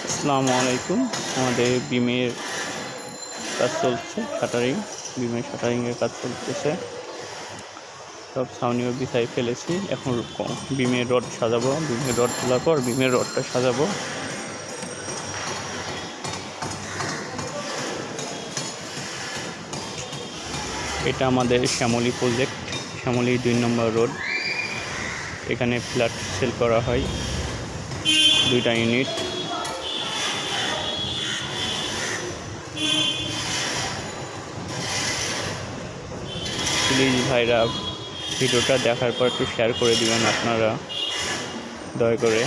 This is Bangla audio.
আসসালামু আলাইকুম। আমাদের বিমের কাজ চলছে, বিমের শাটারিংয়ের কাজ চলতেছে। সব ছাউনিও বিছাই ফেলেছি। এখন বিমের রড সাজাবো। বিমের রড তোলার পর বিমের রডটা সাজাবো। এটা আমাদের শ্যামলী প্রজেক্ট, শ্যামলী 2 নম্বর রোড। এখানে ফ্ল্যাট সেল করা হয়, 2টা ইউনিট। প্লিজ ভাইরা ভিডিওটা দেখার পর একটু শেয়ার করে দিবেন আপনারা, দয়া করে।